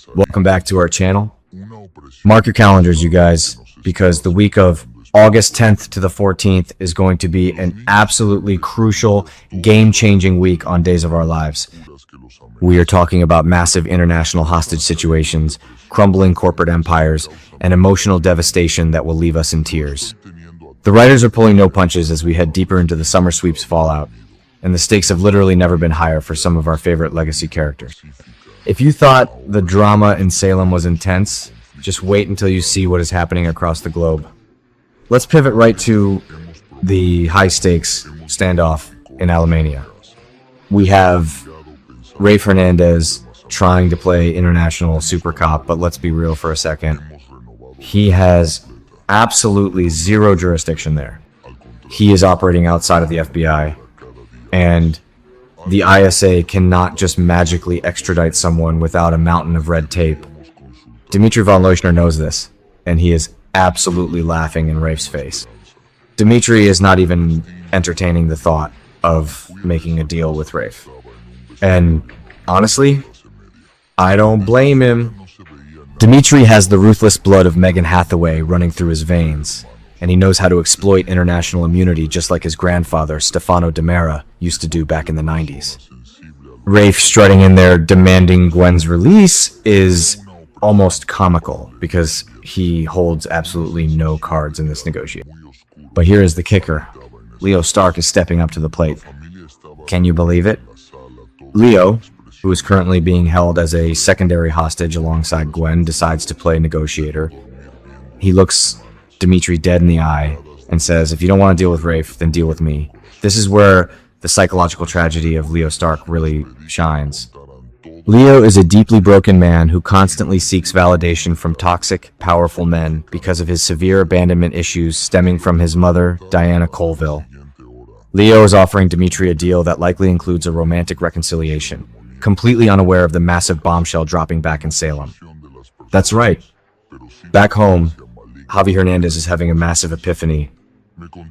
Welcome back to our channel. Mark your calendars, you guys, because the week of August 10th to the 14th is going to be an absolutely crucial, game-changing week on Days of Our Lives. We are talking about massive international hostage situations, crumbling corporate empires, and emotional devastation that will leave us in tears. The writers are pulling no punches as we head deeper into the summer sweep's fallout, and the stakes have literally never been higher for some of our favorite legacy characters. If you thought the drama in Salem was intense, just wait until you see what is happening across the globe. Let's pivot right to the high-stakes standoff in Alamainia. We have Rafe Hernandez trying to play international super cop, but let's be real for a second. He has absolutely zero jurisdiction there. He is operating outside of the FBI, and the ISA cannot just magically extradite someone without a mountain of red tape. Dimitri von Leuschner knows this, and he is absolutely laughing in Rafe's face. Dimitri is not even entertaining the thought of making a deal with Rafe. And honestly, I don't blame him. Dimitri has the ruthless blood of Megan Hathaway running through his veins, and he knows how to exploit international immunity just like his grandfather, Stefano DiMera, used to do back in the 90s. Rafe strutting in there demanding Gwen's release is almost comical because he holds absolutely no cards in this negotiation. But here is the kicker. Leo Stark is stepping up to the plate. Can you believe it? Leo, who is currently being held as a secondary hostage alongside Gwen, decides to play negotiator. He looks Dimitri dead in the eye and says, if you don't want to deal with Rafe, then deal with me. This is where the psychological tragedy of Leo Stark really shines. Leo is a deeply broken man who constantly seeks validation from toxic, powerful men because of his severe abandonment issues stemming from his mother, Diana Colville. Leo is offering Dimitri a deal that likely includes a romantic reconciliation, completely unaware of the massive bombshell dropping back in Salem. That's right. Back home, Javi Hernandez is having a massive epiphany.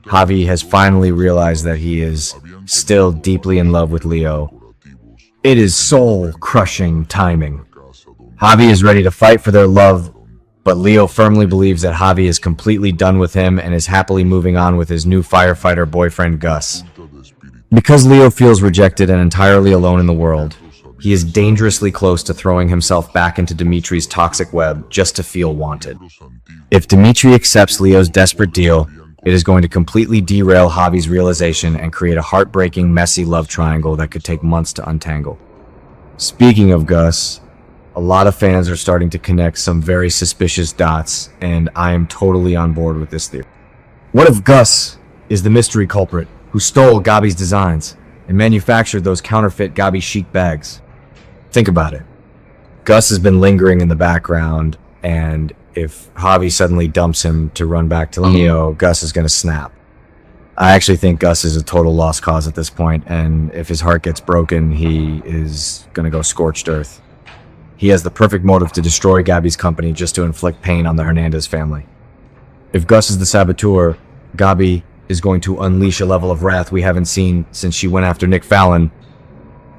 Javi has finally realized that he is still deeply in love with Leo. It is soul-crushing timing. Javi is ready to fight for their love, but Leo firmly believes that Javi is completely done with him and is happily moving on with his new firefighter boyfriend Gus. Because Leo feels rejected and entirely alone in the world, he is dangerously close to throwing himself back into Dimitri's toxic web just to feel wanted. If Dimitri accepts Leo's desperate deal, it is going to completely derail Javi's realization and create a heartbreaking, messy love triangle that could take months to untangle. Speaking of Gus, a lot of fans are starting to connect some very suspicious dots, and I am totally on board with this theory. What if Gus is the mystery culprit who stole Gabi's designs and manufactured those counterfeit Gabi chic bags? Think about it. Gus has been lingering in the background, and if Javi suddenly dumps him to run back to Leo, Gus is going to snap. I actually think Gus is a total lost cause at this point, and if his heart gets broken, he is going to go scorched earth. He has the perfect motive to destroy Gabi's company just to inflict pain on the Hernandez family. If Gus is the saboteur, Gabi is going to unleash a level of wrath we haven't seen since she went after Nick Fallon.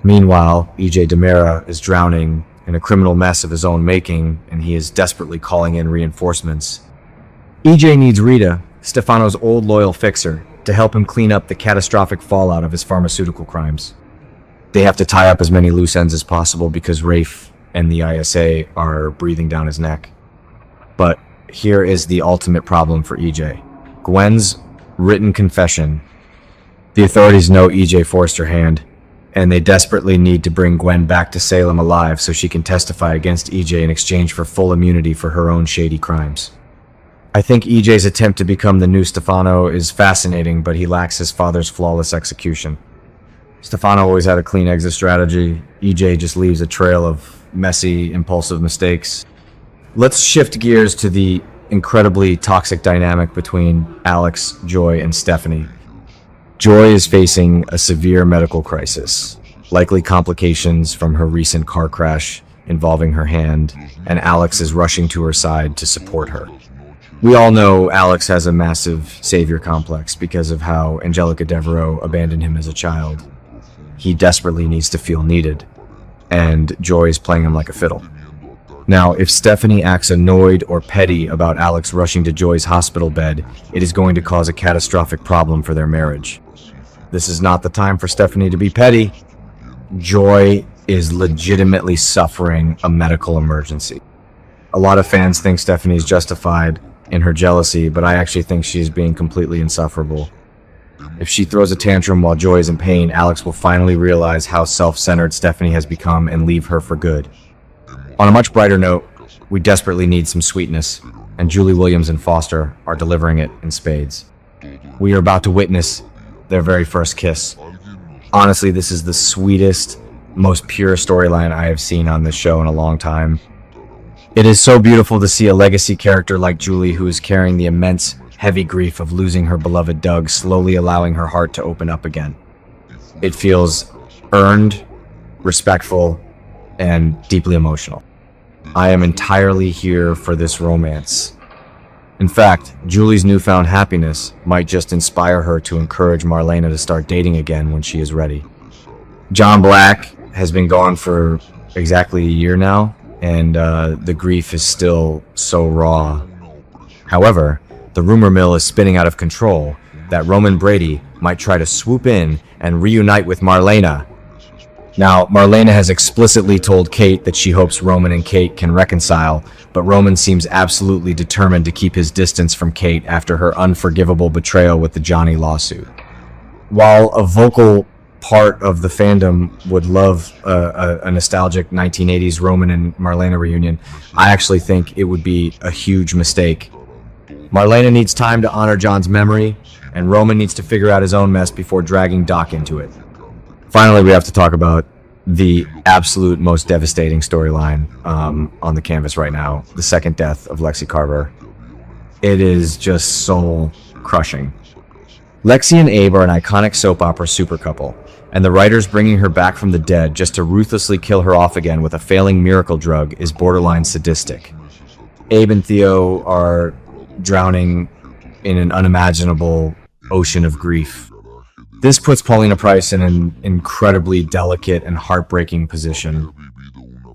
Meanwhile, DiMera is drowning in a criminal mess of his own making, and he is desperately calling in reinforcements. needs Rita, Stefano's old loyal fixer, to help him clean up the catastrophic fallout of his pharmaceutical crimes. They have to tie up as many loose ends as possible because Rafe and the ISA are breathing down his neck. But here is the ultimate problem for Gwen's written confession. The authorities know forced her hand, and they desperately need to bring Gwen back to Salem alive so she can testify against in exchange for full immunity for her own shady crimes. I think EJ's attempt to become the new Stefano is fascinating, but he lacks his father's flawless execution. Stefano always had a clean exit strategy. just leaves a trail of messy, impulsive mistakes. Let's shift gears to the incredibly toxic dynamic between Alex, Joy, and Stephanie. Joy is facing a severe medical crisis, likely complications from her recent car crash involving her hand, and Alex is rushing to her side to support her. We all know Alex has a massive savior complex because of how Angelica Devereaux abandoned him as a child. He desperately needs to feel needed, and Joy is playing him like a fiddle. Now, if Stephanie acts annoyed or petty about Alex rushing to Joy's hospital bed, it is going to cause a catastrophic problem for their marriage. This is not the time for Stephanie to be petty. Joy is legitimately suffering a medical emergency. A lot of fans think Stephanie is justified in her jealousy, but I actually think she is being completely insufferable. If she throws a tantrum while Joy is in pain, Alex will finally realize how self-centered Stephanie has become and leave her for good. On a much brighter note, we desperately need some sweetness, and Julie Williams and Foster are delivering it in spades. We are about to witness their very first kiss. Honestly, this is the sweetest, most pure storyline I have seen on this show in a long time. It is so beautiful to see a legacy character like Julie, who is carrying the immense, heavy grief of losing her beloved Doug, slowly allowing her heart to open up again. It feels earned, respectful, and deeply emotional. I am entirely here for this romance. In fact, Julie's newfound happiness might just inspire her to encourage Marlena to start dating again when she is ready. John Black has been gone for exactly a year now, and the grief is still so raw. However, the rumor mill is spinning out of control that Roman Brady might try to swoop in and reunite with Marlena. Now, Marlena has explicitly told Kate that she hopes Roman and Kate can reconcile, but Roman seems absolutely determined to keep his distance from Kate after her unforgivable betrayal with the Johnny lawsuit. While a vocal part of the fandom would love a nostalgic 1980s Roman and Marlena reunion, I actually think it would be a huge mistake. Marlena needs time to honor John's memory, and Roman needs to figure out his own mess before dragging Doc into it. Finally, we have to talk about the absolute most devastating storyline on the canvas right now, the second death of Lexie Carver. It is just soul-crushing. Lexie and Abe are an iconic soap opera super couple, and the writers bringing her back from the dead just to ruthlessly kill her off again with a failing miracle drug is borderline sadistic. Abe and Theo are drowning in an unimaginable ocean of grief. This puts Paulina Price in an incredibly delicate and heartbreaking position.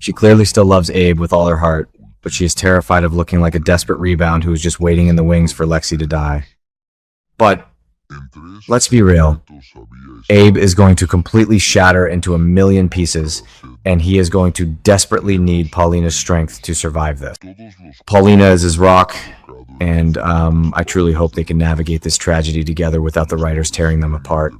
She clearly still loves Abe with all her heart, but she is terrified of looking like a desperate rebound who is just waiting in the wings for Lexie to die. But let's be real. Abe is going to completely shatter into a million pieces, and he is going to desperately need Paulina's strength to survive this. Paulina is his rock, and I truly hope they can navigate this tragedy together without the writers tearing them apart.